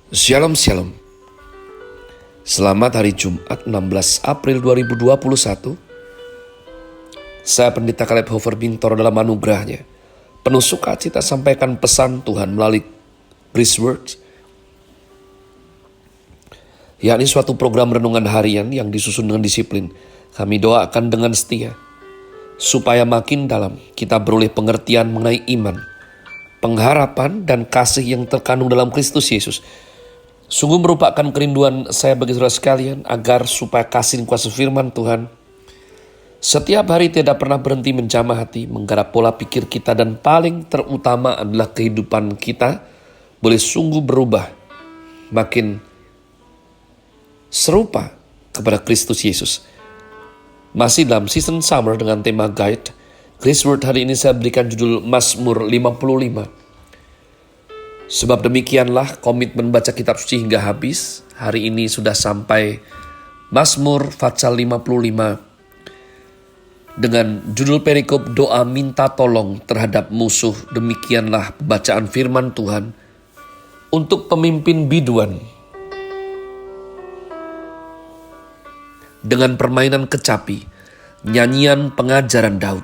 Shalom Shalom. Selamat hari Jumat 16 April 2021. Saya Pendeta Caleb Hofer Bintoro dalam anugerahnya penuh sukacita sampaikan pesan Tuhan melalui Grace Words, yakni suatu program renungan harian yang disusun dengan disiplin. Kami doakan dengan setia supaya makin dalam kita beroleh pengertian mengenai iman, pengharapan dan kasih yang terkandung dalam Kristus Yesus. Sungguh merupakan kerinduan saya bagi saudara sekalian agar supaya kasih dan kuasa firman Tuhan setiap hari tidak pernah berhenti menjamah hati, menggarap pola pikir kita, dan paling terutama adalah kehidupan kita boleh sungguh berubah makin serupa kepada Kristus Yesus. Masih dalam season summer dengan tema guide Grace Word, hari ini saya berikan judul Mazmur 55. Sebab demikianlah komitmen baca kitab suci hingga habis. Hari ini sudah sampai Mazmur pasal 55 dengan judul perikop doa minta tolong terhadap musuh. Demikianlah pembacaan firman Tuhan untuk pemimpin biduan. Dengan permainan kecapi, nyanyian pengajaran Daud.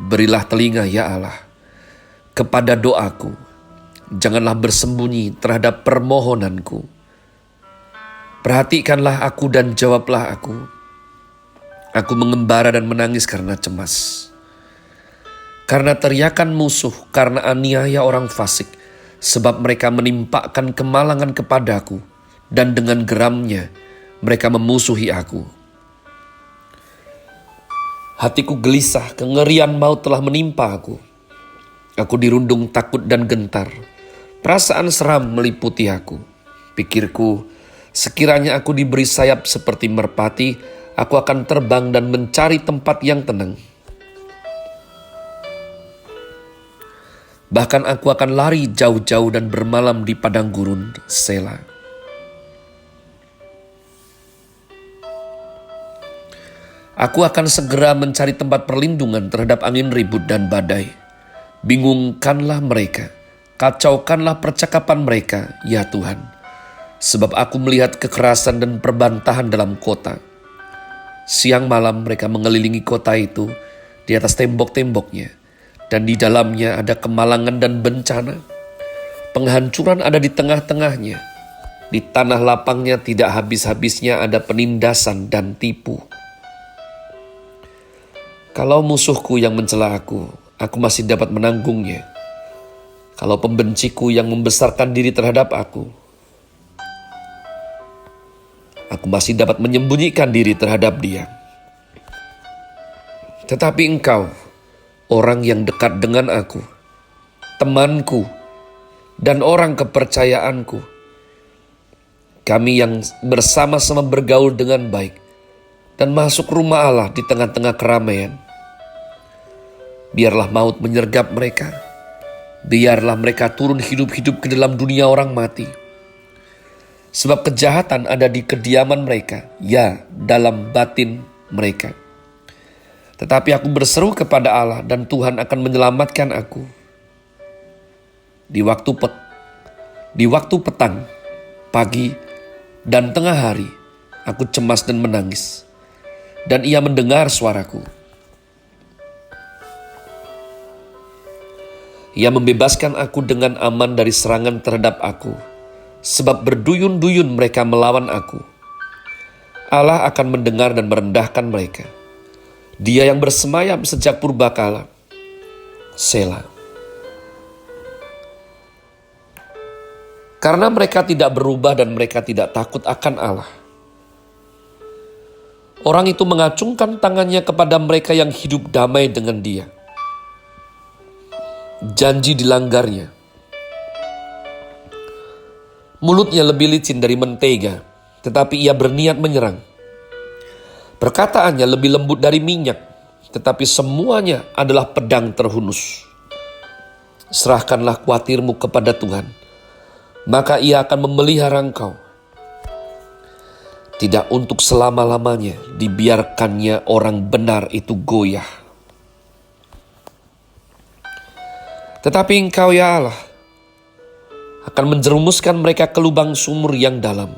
Berilah telinga ya Allah kepada doaku. Janganlah bersembunyi terhadap permohonanku. Perhatikanlah aku dan jawablah aku. Aku mengembara dan menangis karena cemas. Karena teriakan musuh, karena aniaya orang fasik. Sebab mereka menimpakan kemalangan kepadaku. Dan dengan geramnya mereka memusuhi aku. Hatiku gelisah, kengerian maut telah menimpa aku. Aku dirundung takut dan gentar. Perasaan seram meliputi aku. Pikirku, sekiranya aku diberi sayap seperti merpati, aku akan terbang dan mencari tempat yang tenang. Bahkan aku akan lari jauh-jauh dan bermalam di padang gurun. Selah. Aku akan segera mencari tempat perlindungan terhadap angin ribut dan badai. Bingungkanlah mereka. Kacaukanlah percakapan mereka, ya Tuhan. Sebab aku melihat kekerasan dan perbantahan dalam kota. Siang malam mereka mengelilingi kota itu di atas tembok-temboknya. Dan di dalamnya ada kemalangan dan bencana. Penghancuran ada di tengah-tengahnya. Di tanah lapangnya tidak habis-habisnya ada penindasan dan tipu. Kalau musuhku yang mencela aku masih dapat menanggungnya. Kalau pembenciku yang membesarkan diri terhadap aku masih dapat menyembunyikan diri terhadap dia. Tetapi engkau, orang yang dekat dengan aku, temanku, dan orang kepercayaanku, kami yang bersama-sama bergaul dengan baik dan masuk rumah Allah di tengah-tengah keramaian. Biarlah maut menyergap mereka. Biarlah mereka turun hidup-hidup ke dalam dunia orang mati. Sebab kejahatan ada di kediaman mereka, ya, dalam batin mereka. Tetapi aku berseru kepada Allah dan Tuhan akan menyelamatkan aku. Di waktu petang, pagi, dan tengah hari, aku cemas dan menangis. Dan Ia mendengar suaraku. Ia membebaskan aku dengan aman dari serangan terhadap aku. Sebab berduyun-duyun mereka melawan aku. Allah akan mendengar dan merendahkan mereka. Dia yang bersemayam sejak purbakala. Selah. Karena mereka tidak berubah dan mereka tidak takut akan Allah. Orang itu mengacungkan tangannya kepada mereka yang hidup damai dengan Dia. Janji dilanggarnya. Mulutnya lebih licin dari mentega, tetapi ia berniat menyerang. Perkataannya lebih lembut dari minyak, tetapi semuanya adalah pedang terhunus. Serahkanlah khawatirmu kepada Tuhan, maka Ia akan memelihara engkau. Tidak untuk selama-lamanya dibiarkannya orang benar itu goyah. Tetapi engkau ya Allah, akan menjerumuskan mereka ke lubang sumur yang dalam.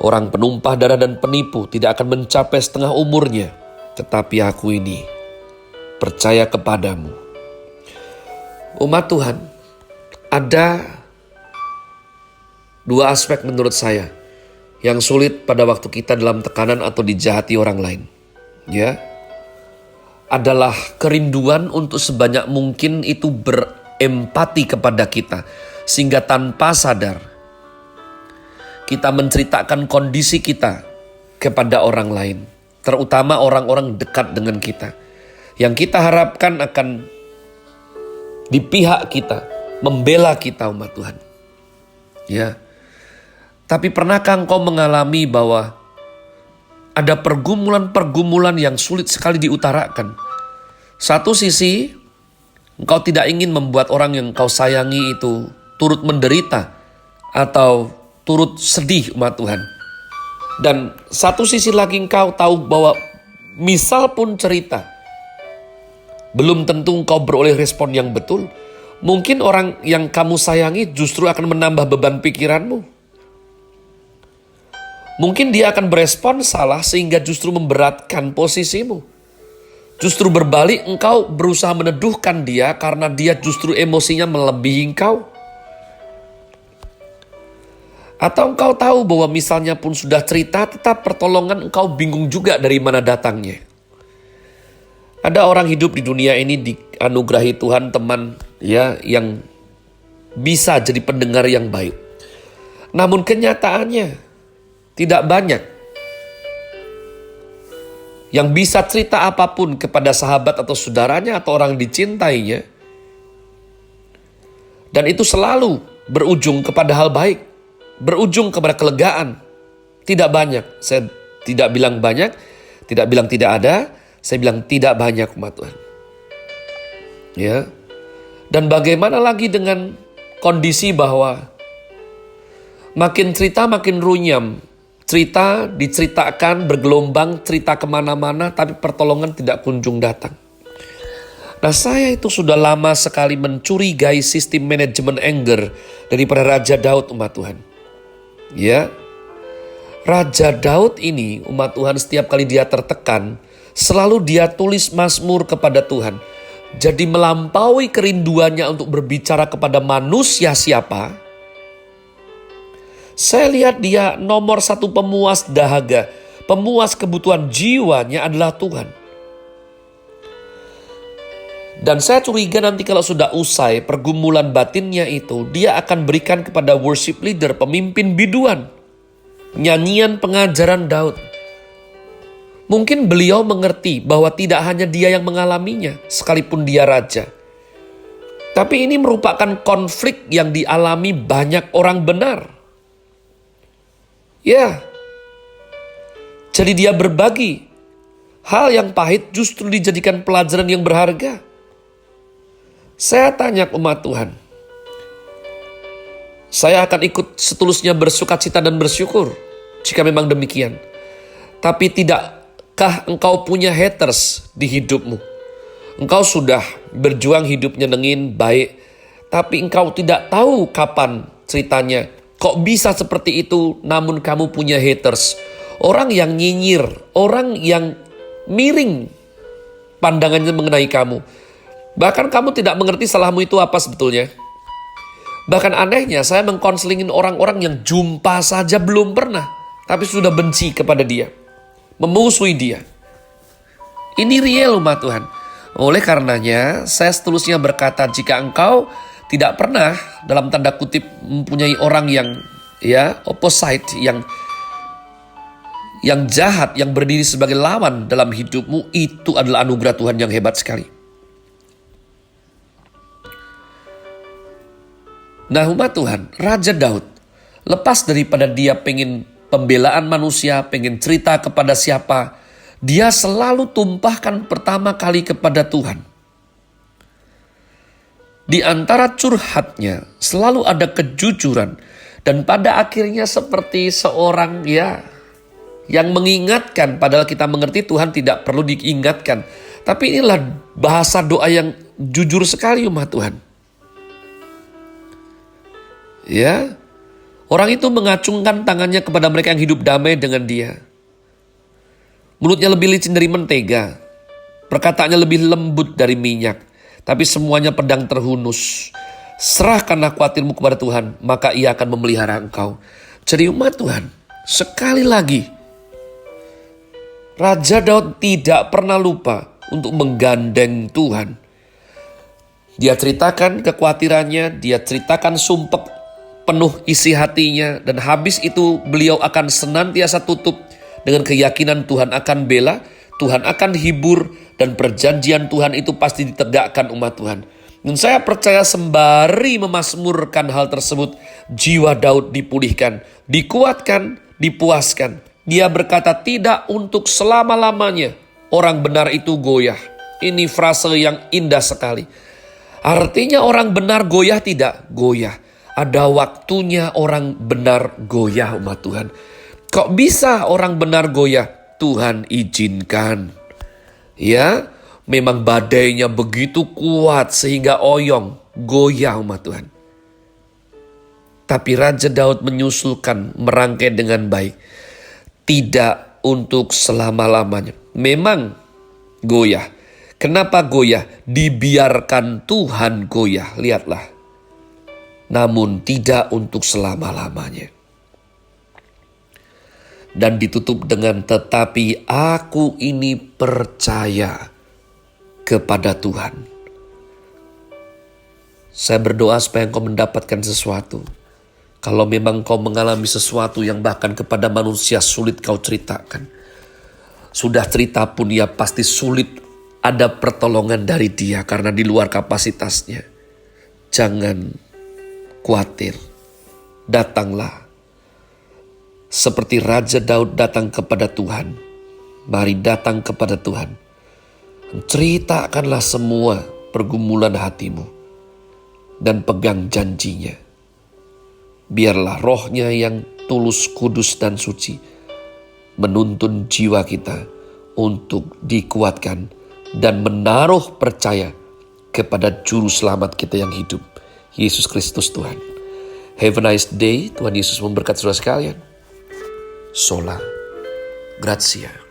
Orang penumpah darah dan penipu tidak akan mencapai setengah umurnya, tetapi aku ini percaya kepadamu. Umat Tuhan, ada dua aspek menurut saya yang sulit pada waktu kita dalam tekanan atau dijahati orang lain. Ya, adalah kerinduan untuk sebanyak mungkin itu berempati kepada kita, sehingga tanpa sadar kita menceritakan kondisi kita kepada orang lain, terutama orang-orang dekat dengan kita, yang kita harapkan akan di pihak kita, membela kita, umat Tuhan. Ya, tapi pernahkah engkau mengalami bahwa ada pergumulan-pergumulan yang sulit sekali diutarakan? Satu sisi, engkau tidak ingin membuat orang yang engkau sayangi itu turut menderita atau turut sedih, umat Tuhan. Dan satu sisi lagi engkau tahu bahwa misal pun cerita, belum tentu engkau beroleh respon yang betul. Mungkin orang yang kamu sayangi justru akan menambah beban pikiranmu. Mungkin dia akan berespon salah sehingga justru memberatkan posisimu. Justru berbalik, engkau berusaha meneduhkan dia karena dia justru emosinya melebihi engkau. Atau engkau tahu bahwa misalnya pun sudah cerita, tetap pertolongan engkau bingung juga dari mana datangnya. Ada orang hidup di dunia ini dianugerahi Tuhan teman ya yang bisa jadi pendengar yang baik. Namun kenyataannya tidak banyak yang bisa cerita apapun kepada sahabat atau saudaranya atau orang dicintainya. Dan itu selalu berujung kepada hal baik, berujung kepada kelegaan. Tidak banyak, saya tidak bilang banyak, tidak bilang tidak ada, saya bilang tidak banyak, umat Tuhan. Ya. Dan bagaimana lagi dengan kondisi bahwa makin cerita makin runyam. Cerita diceritakan bergelombang, cerita kemana-mana, tapi pertolongan tidak kunjung datang. Nah, saya itu sudah lama sekali mencurigai sistem manajemen anger daripada Raja Daud, umat Tuhan. Ya, Raja Daud ini, umat Tuhan, setiap kali dia tertekan, selalu dia tulis mazmur kepada Tuhan. Jadi melampaui kerinduannya untuk berbicara kepada manusia siapa, saya lihat dia nomor satu pemuas dahaga, pemuas kebutuhan jiwanya adalah Tuhan. Dan saya curiga nanti kalau sudah usai pergumulan batinnya itu, dia akan berikan kepada worship leader, pemimpin biduan, nyanyian pengajaran Daud. Mungkin beliau mengerti bahwa tidak hanya dia yang mengalaminya, sekalipun dia raja. Tapi ini merupakan konflik yang dialami banyak orang benar. Ya, jadi dia berbagi. Hal yang pahit justru dijadikan pelajaran yang berharga. Saya tanya umat Tuhan, saya akan ikut setulusnya bersukacita dan bersyukur jika memang demikian. Tapi tidakkah engkau punya haters di hidupmu? Engkau sudah berjuang hidup nyenengin, baik, tapi engkau tidak tahu kapan ceritanya. Kok bisa seperti itu namun kamu punya haters? Orang yang nyinyir, orang yang miring pandangannya mengenai kamu. Bahkan kamu tidak mengerti salahmu itu apa sebetulnya. Bahkan anehnya saya mengkonselingin orang-orang yang jumpa saja belum pernah, tapi sudah benci kepada dia, memusuhi dia. Ini real, umat Tuhan. Oleh karenanya saya seterusnya berkata, jika engkau tidak pernah dalam tanda kutip mempunyai orang yang opposite, yang jahat, yang berdiri sebagai lawan dalam hidupmu, itu adalah anugerah Tuhan yang hebat sekali. Nah, umat Tuhan, Raja Daud, lepas daripada dia pengen pembelaan manusia, pengen cerita kepada siapa, dia selalu tumpahkan pertama kali kepada Tuhan. Di antara curhatnya selalu ada kejujuran, dan pada akhirnya seperti seorang yang mengingatkan, padahal kita mengerti Tuhan tidak perlu diingatkan. Tapi inilah bahasa doa yang jujur sekali, umat Tuhan. Ya, orang itu mengacungkan tangannya kepada mereka yang hidup damai dengan dia. Mulutnya lebih licin dari mentega, perkataannya lebih lembut dari minyak, tapi semuanya pedang terhunus. Serahkanlah khawatirmu kepada Tuhan, maka Ia akan memelihara engkau. Jadi umat Tuhan, sekali lagi, Raja Daud tidak pernah lupa untuk menggandeng Tuhan. Dia ceritakan kekhawatirannya, dia ceritakan sumpek penuh isi hatinya, dan habis itu beliau akan senantiasa tutup dengan keyakinan Tuhan akan bela, Tuhan akan hibur, dan perjanjian Tuhan itu pasti ditegakkan umat Tuhan. Dan saya percaya sembari memasmurkan hal tersebut, jiwa Daud dipulihkan, dikuatkan, dipuaskan. Dia berkata tidak untuk selama-lamanya orang benar itu goyah. Ini frase yang indah sekali. Artinya orang benar goyah tidak? Goyah. Ada waktunya orang benar goyah umat Tuhan. Kok bisa orang benar goyah? Tuhan izinkan. Ya, memang badainya begitu kuat sehingga oyong, goyah umat Tuhan. Tapi Raja Daud menyusulkan, merangkai dengan baik. Tidak untuk selama-lamanya. Memang goyah. Kenapa goyah? Dibiarkan Tuhan goyah. Lihatlah. Namun tidak untuk selama-lamanya. Dan ditutup dengan tetapi aku ini percaya kepada Tuhan. Saya berdoa supaya engkau mendapatkan sesuatu. Kalau memang kau mengalami sesuatu yang bahkan kepada manusia sulit kau ceritakan. Sudah cerita pun ya pasti sulit ada pertolongan dari dia karena di luar kapasitasnya. Jangan khawatir. Datanglah. Seperti Raja Daud datang kepada Tuhan. Mari datang kepada Tuhan. Ceritakanlah semua pergumulan hatimu. Dan pegang janjinya. Biarlah rohnya yang tulus, kudus, dan suci menuntun jiwa kita untuk dikuatkan dan menaruh percaya kepada Juru Selamat kita yang hidup, Yesus Kristus Tuhan. Have a nice day. Tuhan Yesus memberkati saudara sekalian. Sola Gratia.